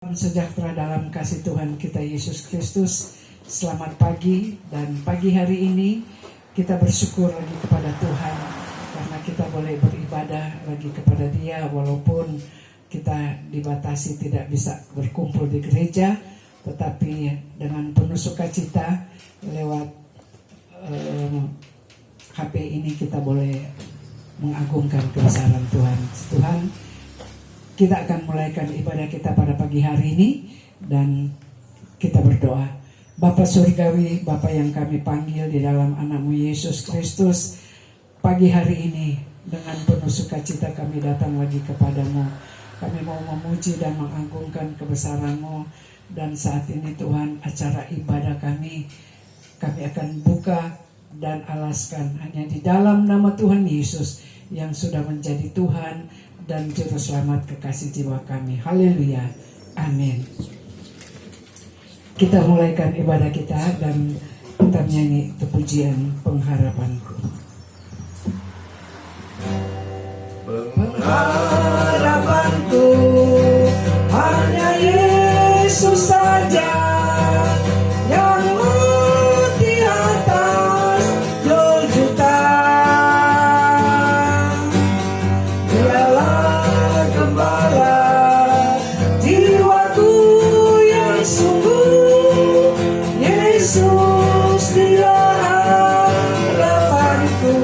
Salam sejahtera dalam kasih Tuhan kita Yesus Kristus. Selamat pagi, dan pagi hari ini kita bersyukur lagi kepada Tuhan karena kita boleh beribadah lagi kepada Dia walaupun kita dibatasi tidak bisa berkumpul di gereja, tetapi dengan penuh sukacita lewat HP ini kita boleh mengagungkan kebesaran Tuhan. Kita akan mulaikan ibadah kita pada pagi hari ini dan kita berdoa. Bapa Surgawi, Bapa yang kami panggil di dalam anak-Mu Yesus Kristus, pagi hari ini dengan penuh sukacita kami datang lagi kepadamu. Kami mau memuji dan mengagungkan kebesaran-Mu, dan saat ini Tuhan, acara ibadah kami akan buka dan alaskan hanya di dalam nama Tuhan Yesus yang sudah menjadi Tuhan dan Juru Selamat kekasih jiwa kami. Haleluya. Amin. Kita mulaikan ibadah kita dan kita menyanyi pujian pengharapanku. Pengharapanku hanya Yesus saja, yang di atas juta. Dialah gembala jiwaku yang sungguh. Yesus Dia harapanku.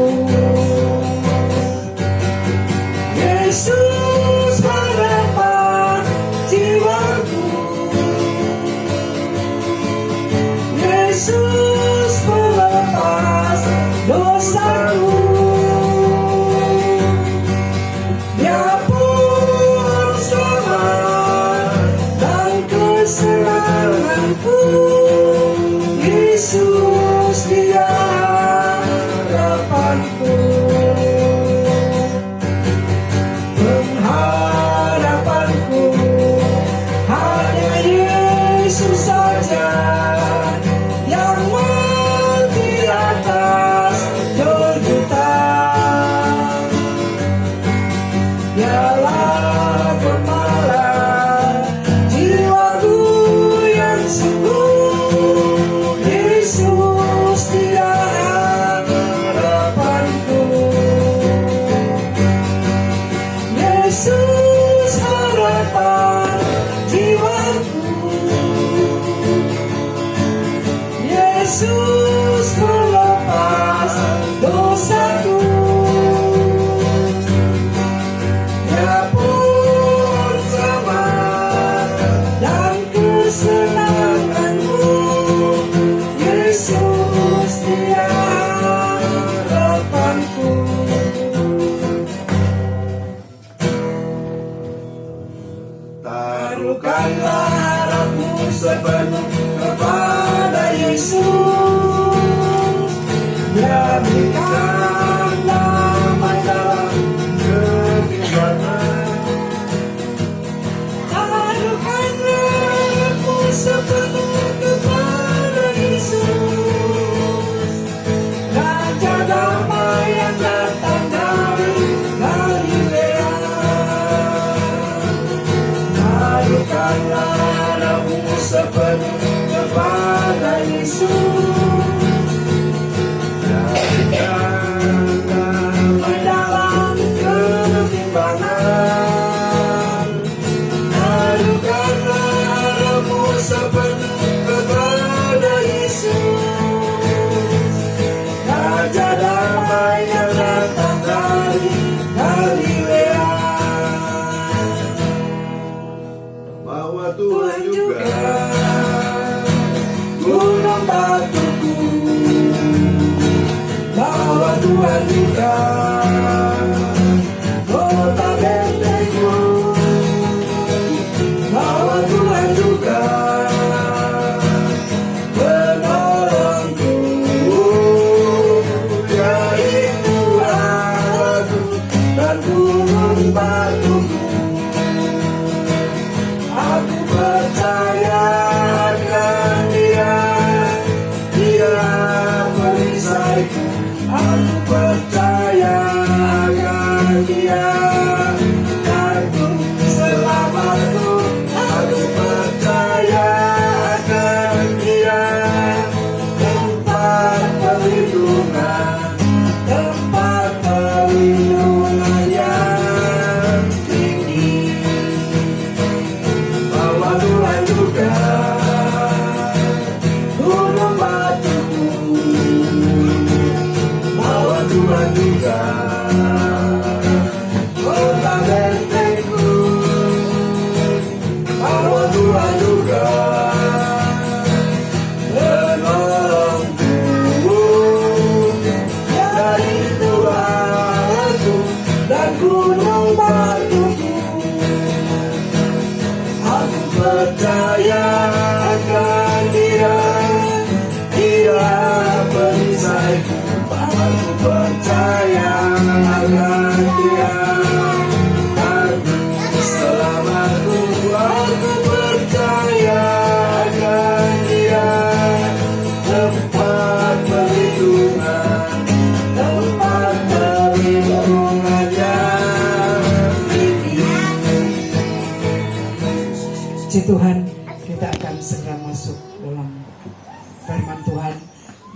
Yesus harapan jiwaku. Yesus pelepas dosaku. Dia pun selamat dan kesenanganku. Yesus Dia harapanku. Pengharapanku hanya Yesus saja, yang di atas juta. Dialah gembala jiwaku yang sungguh. Yesus Dia harapanku. Yesus harapan jiwaku. Yesus melepas dosaku. Dia pun selamat dan kesenanganku. Yesus Dia harapanku. Taruhkanlah harapmu sepenuh kepada Yesus. Dia berikan damai dalam kebimbangan. Taruhkanlah harapmu sepenuh kepada Yesus, Raja damai yang datang dari Galilea. Taruhkanlah harapmu sepenuh kepada Yesus, damai dalam kebimbangan. Taruhkanlah harapmu sepenuh kepada Yesus, Raja damai yang datang dari Galilea. Bahwa Tuhan juga gunung batuku, bahwa Tuhan juga kota bentengku, bahwa Tuhan juga penolongku, yaitu aku dan gunung batuku. Aku percaya percaya akan Dia, Dia perisai. Aku percaya akan Dia, selamatku. Aku percaya akan Dia, tempat perlindungan, tempat perlindungannya. Puji Tuhan, kita akan segera masuk dalam firman Tuhan.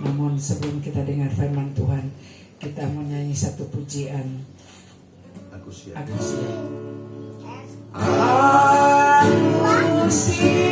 Namun sebelum kita dengar firman Tuhan, kita mau nyanyi satu pujian. Aku siap. Aku siap. Aku siap.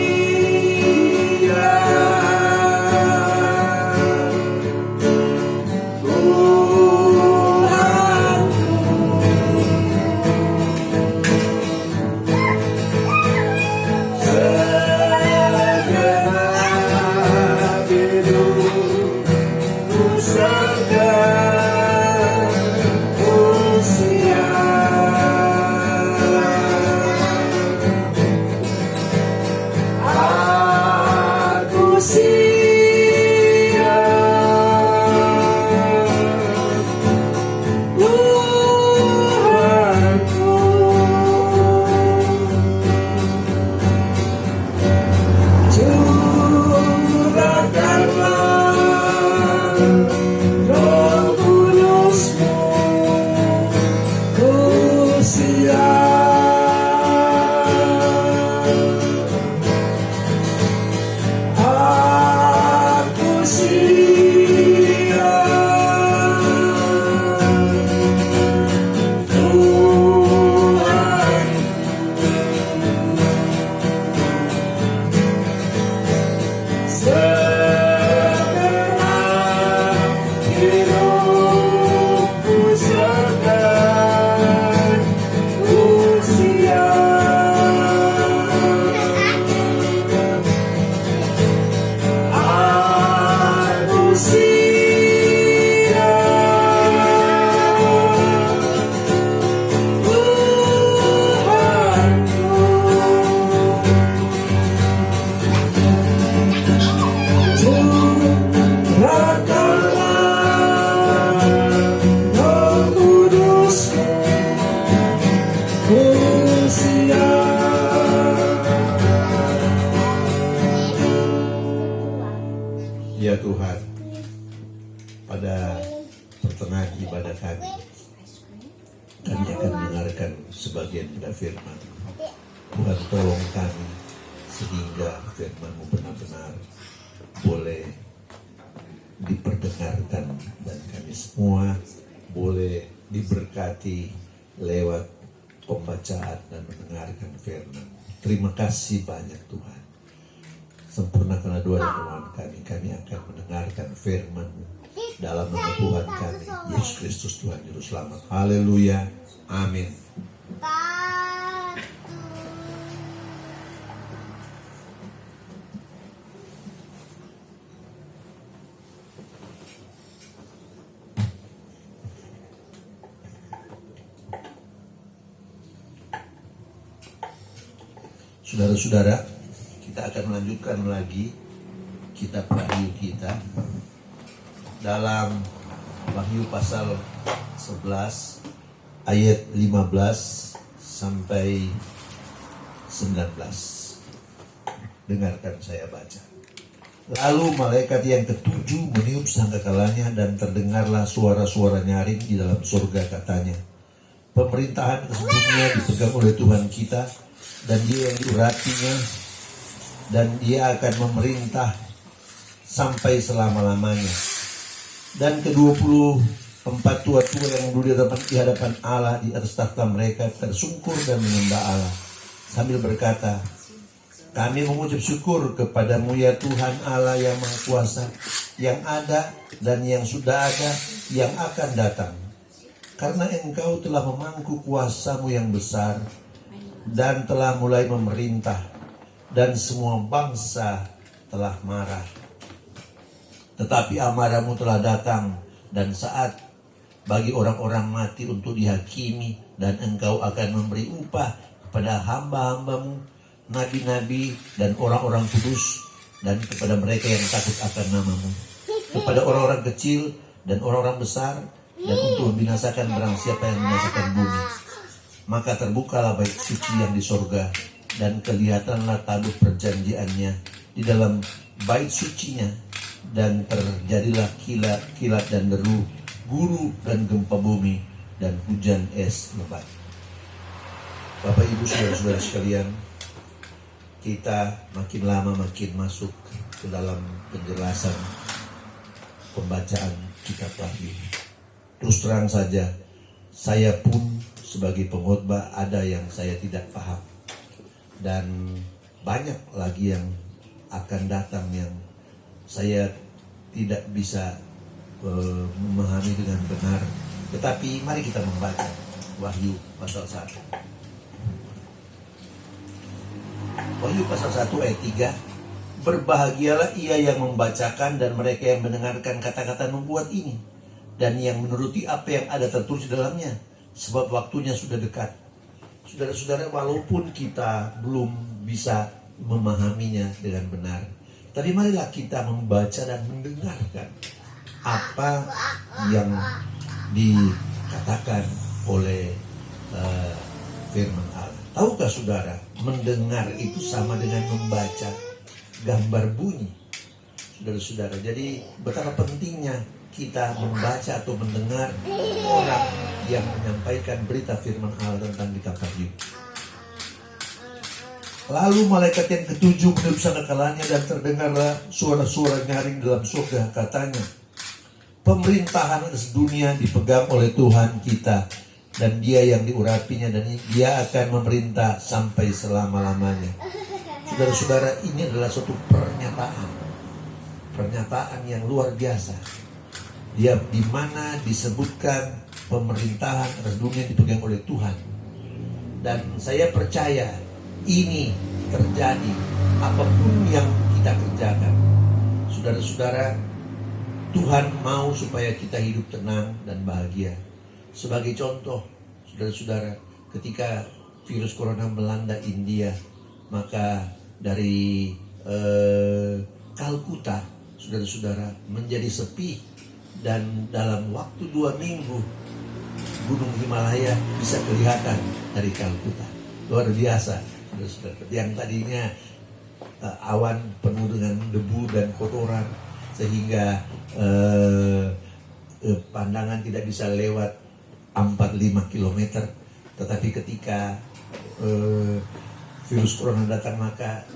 Ya Tuhan, pada pertengahan ibadah kami akan mendengarkan sebagian pada firman. Tuhan tolong kami sehingga firman-Mu benar-benar boleh diperdengarkan dan kami semua boleh diberkati lewat pembacaan dan mendengarkan firman. Terima kasih banyak Tuhan. Sempurnakanlah doa dan permohonan kami akan mendengarkan firman-Mu dalam nama Tuhan kami, Yesus Kristus Tuhan Juru Selamat. Haleluya, amin. Saudara-saudara, kita akan melanjutkan lagi kitab Wahyu kita dalam Wahyu pasal 11 ayat 15 sampai 19. Dengarkan saya baca. Lalu malaikat yang ketujuh meniup sangkakalanya dan terdengarlah suara-suara nyaring di dalam surga, katanya, pemerintahan atas dunia dipegang oleh Tuhan kita dan Dia yang diuratinya, dan Dia akan memerintah sampai selama-lamanya. Dan ke-24 tua-tua yang duduk di hadapan Allah di atas takhta mereka tersungkur dan menyembah Allah sambil berkata, kami mengucap syukur kepadamu ya Tuhan Allah yang Maha Kuasa, yang ada dan yang sudah ada, yang akan datang. Karena Engkau telah memangku kuasa-Mu yang besar dan telah mulai memerintah, dan semua bangsa telah marah. Tetapi amarah-Mu telah datang, dan saat bagi orang-orang mati untuk dihakimi, dan Engkau akan memberi upah kepada hamba-hamba-Mu nabi-nabi dan orang-orang kudus, dan kepada mereka yang takut akan namamu, kepada orang-orang kecil dan orang-orang besar, dan untuk membinasakan barang siapa yang membinasakan bumi. Maka terbukalah bait suci yang di sorga, dan kelihatanlah tabut perjanjiannya di dalam bait sucinya, dan terjadilah kilat dan deru, guru dan gempa bumi, dan hujan es lebat. Bapak Ibu saudara-saudara sekalian, kita makin lama makin masuk ke dalam penjelasan pembacaan kitab Wahyu. Terus terang saja, saya pun sebagai pengkhotbah ada yang saya tidak paham, dan banyak lagi yang akan datang yang saya tidak bisa memahami dengan benar. Tetapi mari kita membaca Wahyu pasal 1. Wahyu pasal 1 ayat 3. Berbahagialah ia yang membacakan dan mereka yang mendengarkan kata-kata nubuat ini, dan yang menuruti apa yang ada tertulis di dalamnya, sebab waktunya sudah dekat. Saudara-saudara, walaupun kita belum bisa memahaminya dengan benar, tapi marilah kita membaca dan mendengarkan apa yang dikatakan oleh firman Allah. Tahukah saudara, mendengar itu sama dengan membaca gambar bunyi. Saudara-saudara, jadi betapa pentingnya kita membaca atau mendengar orang yang menyampaikan berita firman Allah tentang kitab Wahyu. Lalu malaikat yang ketujuh meniup sangkakalanya, dan terdengarlah suara-suara nyaring dalam surga, katanya, pemerintahan atas dunia dipegang oleh Tuhan kita, dan Dia yang diurapinya, dan Dia akan memerintah sampai selama-lamanya. Saudara-saudara, ini adalah suatu pernyataan yang luar biasa. Dia di mana disebutkan pemerintahan atas dunia dipegang oleh Tuhan. Dan saya percaya ini terjadi apapun yang kita kerjakan. Saudara-saudara, Tuhan mau supaya kita hidup tenang dan bahagia. Sebagai contoh, saudara-saudara, ketika virus corona melanda India, maka dari Kalkuta, saudara-saudara, menjadi sepi, dan dalam waktu 2 minggu Gunung Himalaya bisa kelihatan dari Kalkuta. Luar biasa, saudara-saudara. Yang tadinya awan penuh dengan debu dan kotoran, sehingga pandangan tidak bisa lewat 4-5 km. Tetapi ketika virus corona datang, maka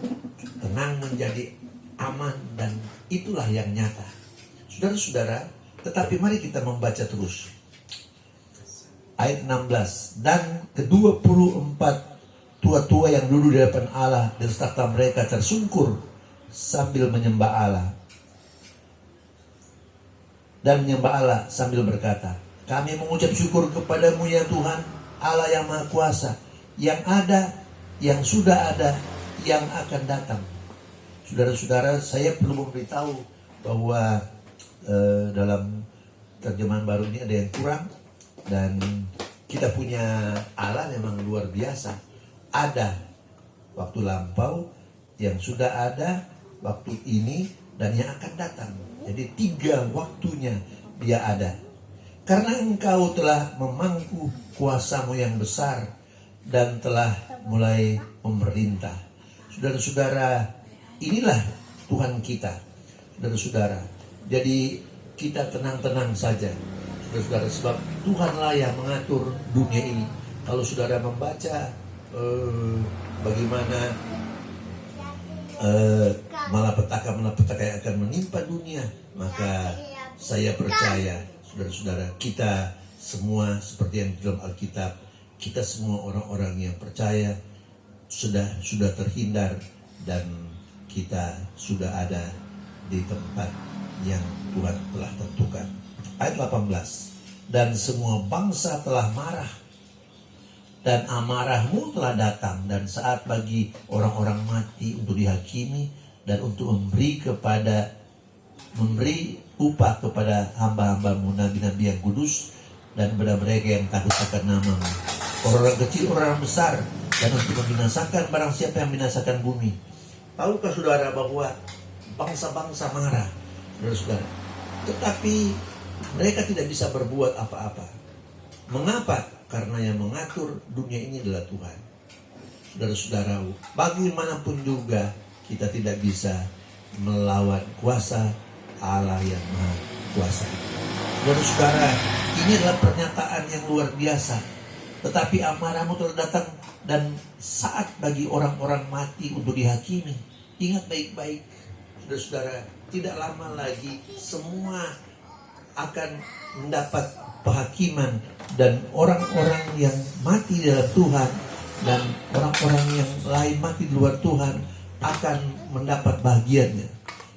tenang menjadi aman, dan itulah yang nyata. Saudara-saudara, tetapi mari kita membaca terus. Ayat 16. Dan ke-24 tua-tua yang duduk di hadapan Allah dan takhta mereka tersungkur sambil menyembah Allah. Dan menyembah Allah sambil berkata, kami mengucap syukur kepadamu ya Tuhan, Allah yang Maha Kuasa, yang ada, yang sudah ada, yang akan datang. Saudara-saudara, saya perlu memberitahu bahwa dalam terjemahan baru ini ada yang kurang, dan kita punya Allah memang luar biasa. Ada waktu lampau, yang sudah ada, waktu ini, dan yang akan datang. Jadi 3 waktunya Dia ada. Karena engkau telah memangku kuasamu yang besar dan telah mulai memerintah. Saudara-saudara, inilah Tuhan kita. Saudara-saudara, jadi kita tenang-tenang saja, saudara-saudara, sebab Tuhanlah yang mengatur dunia ini. Kalau saudara membaca bagaimana malapetaka yang akan menimpa dunia, maka saya percaya, saudara-saudara, kita semua seperti yang di dalam Alkitab, kita semua orang-orang yang percaya sudah terhindar, dan kita sudah ada di tempat yang Tuhan telah tentukan. Ayat 18. Dan semua bangsa telah marah, dan amarahmu telah datang, dan saat bagi orang-orang mati untuk dihakimi, dan untuk memberi upah kepada hamba-hambamu nabi-nabi yang kudus, dan kepada mereka yang takut akan namamu, orang-orang kecil, orang besar, dan untuk membinasakan barang siapa yang membinasakan bumi. Tahukah saudara bahwa bangsa-bangsa marah, saudara-saudara, tetapi mereka tidak bisa berbuat apa-apa. Mengapa? Karena yang mengatur dunia ini adalah Tuhan. Saudara-saudara, bagaimanapun juga kita tidak bisa melawan kuasa Allah yang Maha Kuasa. Saudara-saudara, ini adalah pernyataan yang luar biasa. Tetapi amarahmu telah datang dan saat bagi orang-orang mati untuk dihakimi. Ingat baik-baik, saudara-saudara, tidak lama lagi semua akan mendapat penghakiman, dan orang-orang yang mati di dalam Tuhan dan orang-orang yang lain mati di luar Tuhan akan mendapat bagiannya.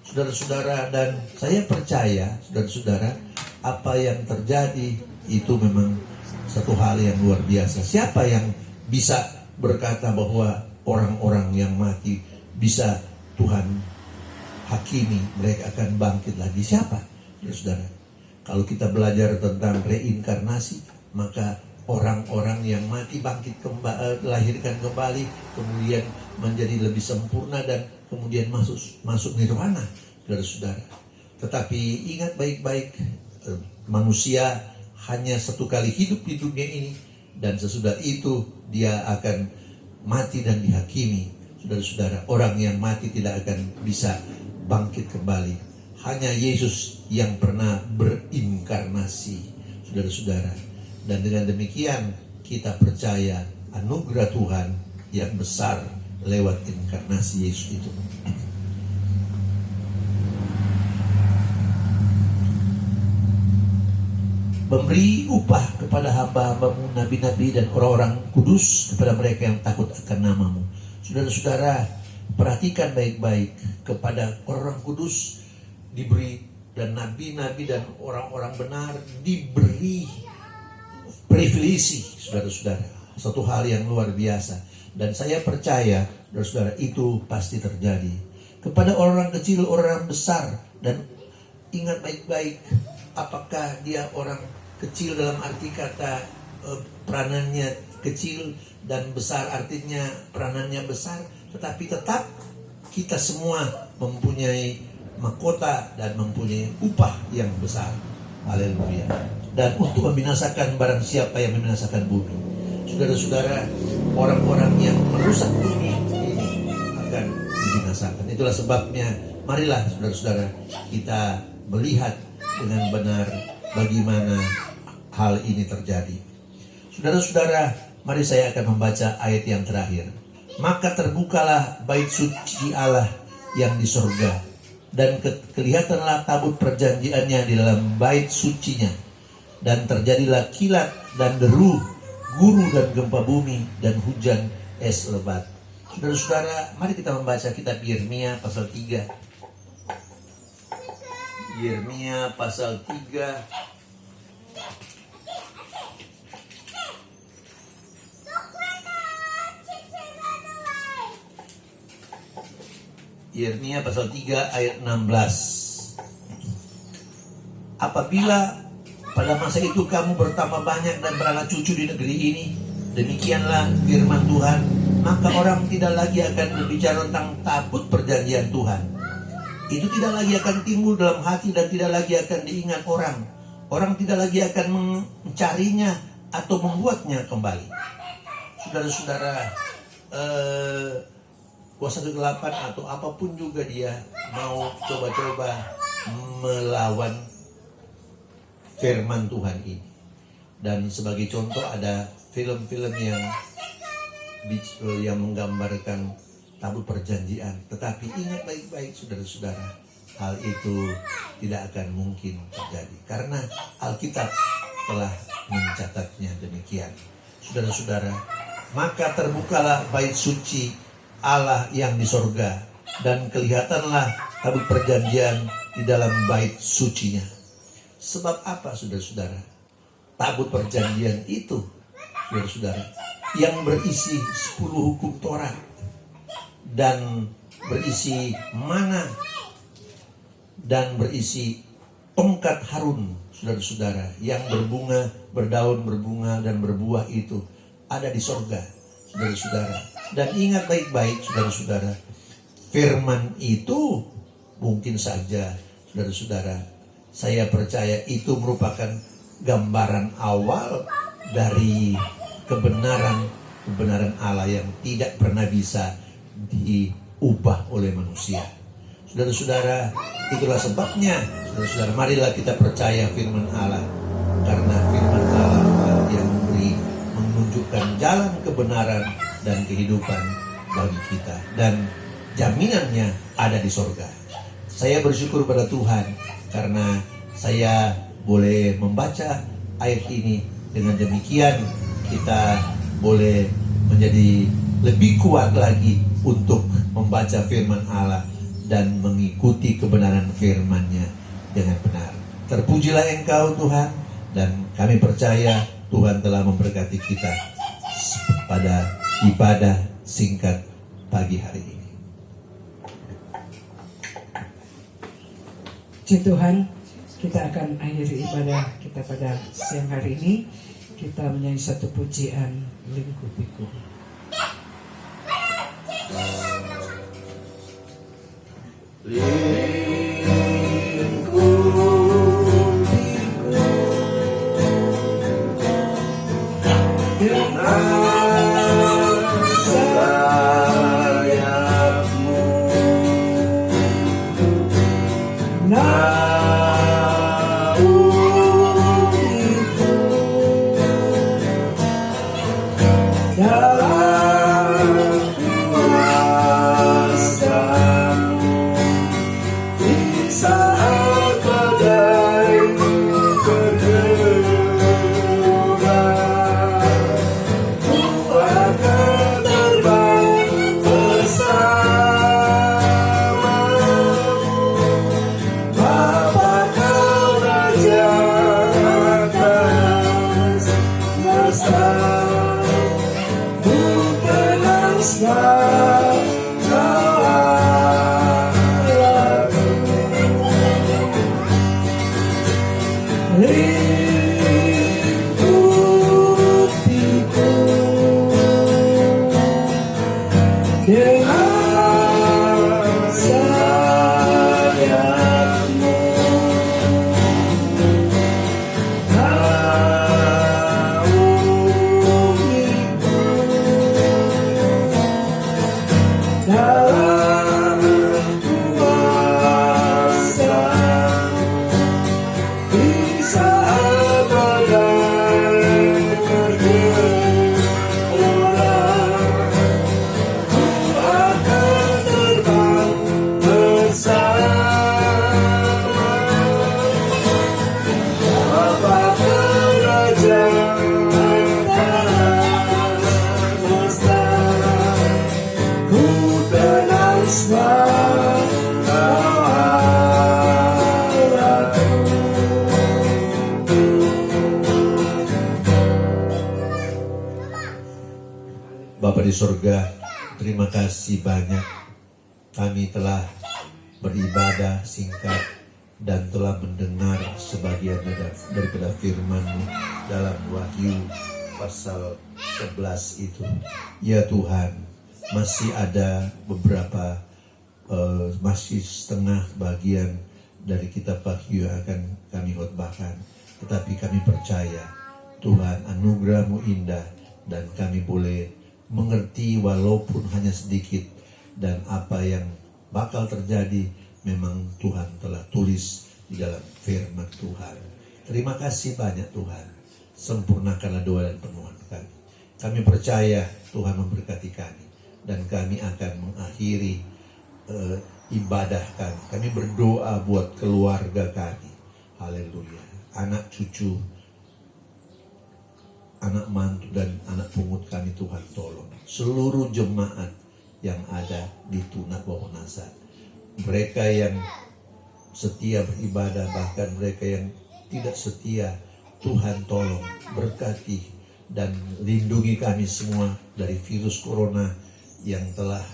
Saudara-saudara, dan saya percaya, saudara-saudara, apa yang terjadi itu memang satu hal yang luar biasa. Siapa yang bisa berkata bahwa orang-orang yang mati bisa Tuhan hakimi, mereka akan bangkit lagi? Siapa? Saudara, kalau kita belajar tentang reinkarnasi, maka orang-orang yang mati bangkit kembali, dilahirkan kembali, kemudian menjadi lebih sempurna dan kemudian masuk nirwana, saudara-saudara. Tetapi ingat baik-baik, manusia hanya satu kali hidup di dunia ini, dan sesudah itu dia akan mati dan dihakimi. Saudara-saudara, orang yang mati tidak akan bisa bangkit kembali. Hanya Yesus yang pernah berinkarnasi, saudara-saudara. Dan dengan demikian kita percaya anugerah Tuhan yang besar lewat inkarnasi Yesus itu. Memberi upah kepada hamba-hambamu, nabi-nabi dan orang-orang kudus, kepada mereka yang takut akan namamu. Saudara-saudara, perhatikan baik-baik, kepada orang kudus diberi, dan nabi-nabi dan orang-orang benar diberi privilege, saudara-saudara. Satu hal yang luar biasa. Dan saya percaya, saudara-saudara, itu pasti terjadi. Kepada orang kecil, orang besar. Dan ingat baik-baik, apakah dia orang kecil dalam arti kata peranannya kecil, dan besar artinya peranannya besar. Tetapi tetap kita semua mempunyai mahkota dan mempunyai upah yang besar. Haleluya. Dan untuk membinasakan barang siapa yang membinasakan bumi. Saudara-saudara, orang-orang yang merusak bumi ini akan dibinasakan. Itulah sebabnya, marilah saudara-saudara, kita melihat dengan benar bagaimana hal ini terjadi. Saudara-saudara, mari saya akan membaca ayat yang terakhir. Maka terbukalah bait suci Allah yang di surga, dan kelihatanlah tabut perjanjiannya di dalam bait sucinya, dan terjadilah kilat dan deru, guru dan gempa bumi, dan hujan es lebat. Saudara-saudara, mari kita membaca kitab Yeremia pasal 3. Yeremia pasal 3. Yeremia pasal 3 ayat 16. Apabila pada masa itu kamu bertambah banyak dan beranak cucu di negeri ini, demikianlah firman Tuhan, maka orang tidak lagi akan berbicara tentang tabut perjanjian Tuhan. Itu tidak lagi akan timbul dalam hati dan tidak lagi akan diingat orang. Orang tidak lagi akan mencarinya atau membuatnya kembali. Saudara-saudara, kuasa kegelapan atau apapun juga dia mau coba-coba melawan firman Tuhan ini. Dan sebagai contoh ada film-film yang menggambarkan tabut perjanjian. Tetapi ingat baik-baik saudara-saudara, hal itu tidak akan mungkin terjadi karena Alkitab telah mencatatnya demikian. Saudara-saudara, maka terbukalah bait suci Allah yang di sorga, dan kelihatanlah tabut perjanjian di dalam bait sucinya. Sebab apa saudara-saudara? Tabut perjanjian itu, saudara-saudara, yang berisi 10 hukum Taurat dan berisi mana dan berisi tongkat Harun, saudara-saudara, yang berbunga, berdaun, berbunga dan berbuah itu ada di sorga. saudara-saudara. Dan ingat baik-baik saudara-saudara, firman itu mungkin saja saudara-saudara, saya percaya itu merupakan gambaran awal dari kebenaran Allah yang tidak pernah bisa diubah oleh manusia. Saudara-saudara, itulah sebabnya saudara-saudara, marilah kita percaya firman Allah, karena firman Allah yang menunjukkan jalan kebenaran dan kehidupan bagi kita, dan jaminannya ada di sorga. Saya bersyukur pada Tuhan karena saya boleh membaca ayat ini. Dengan demikian kita boleh menjadi lebih kuat lagi untuk membaca firman Allah dan mengikuti kebenaran firman-Nya dengan benar. Terpujilah Engkau Tuhan, dan kami percaya Tuhan telah memberkati kita pada ibadah singkat pagi hari ini. Puji Tuhan, kita akan akhiri ibadah kita pada siang hari ini. Kita menyanyi satu pujian, Lingkupiku. Bapa di surga, terima kasih banyak kami telah beribadah singkat dan telah mendengar sebagian daripada firman-Mu dalam Wahyu pasal 11 itu. Ya Tuhan, masih ada beberapa masih setengah bagian dari kitab Wahyu yang akan kami khotbahkan, tetapi kami percaya Tuhan, anugerah-Mu indah dan kami boleh mengerti walaupun hanya sedikit, dan apa yang bakal terjadi memang Tuhan telah tulis di dalam firman Tuhan. Terima kasih banyak Tuhan, sempurnakanlah doa dan permohonan kami. Kami percaya Tuhan memberkati kami, dan kami akan mengakhiri ibadah kami. Kami berdoa buat keluarga kami, haleluya, anak cucu, anak mantu dan anak pungut kami. Tuhan tolong seluruh jemaat yang ada di Tunak Wonosalam, mereka yang setia beribadah, bahkan mereka yang tidak setia, Tuhan tolong berkati dan lindungi kami semua dari virus corona yang telah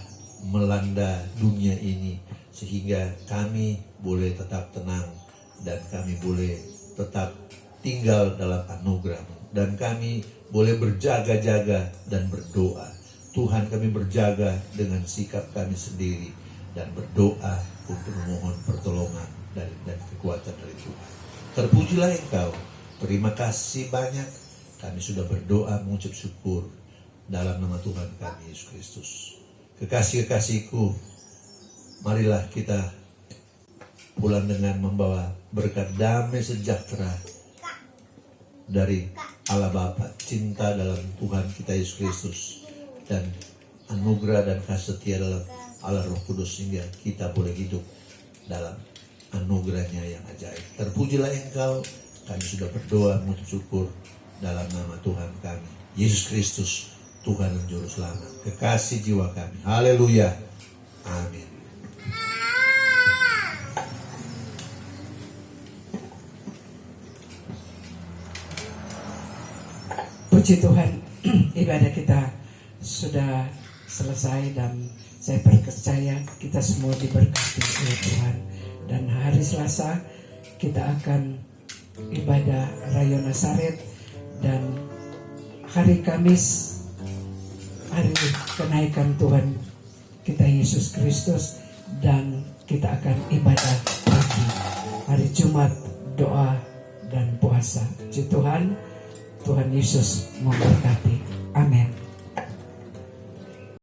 melanda dunia ini, sehingga kami boleh tetap tenang dan kami boleh tetap tinggal dalam anugerah-Mu, dan kami boleh berjaga-jaga dan berdoa Tuhan, kami berjaga dengan sikap kami sendiri dan berdoa untuk memohon pertolongan dan kekuatan dari Tuhan. Terpujilah Engkau. Terima kasih banyak. Kami sudah berdoa mengucap syukur dalam nama Tuhan kami Yesus Kristus. Kekasih-kekasihku, marilah kita pulang dengan membawa berkat damai sejahtera dari Allah Bapa, cinta dalam Tuhan kita Yesus Kristus, dan anugerah dan kasih setia dalam Allah Roh Kudus, sehingga kita boleh hidup dalam anugerahnya yang ajaib. Terpujilah Engkau. Kami sudah berdoa mengucap syukur dalam nama Tuhan kami Yesus Kristus, Tuhan dan Juru Selamat, kekasih jiwa kami. Haleluya. Amin. Puji Tuhan, ibadah kita sudah selesai dan saya percaya kita semua diberkati oleh Tuhan. Dan hari Selasa kita akan ibadah Rayo Nazaret, dan hari Kamis hari kenaikan Tuhan kita Yesus Kristus, dan kita akan ibadah pagi. Hari Jumat doa dan puasa. Puji Tuhan, Tuhan Yesus memberkati. Amin.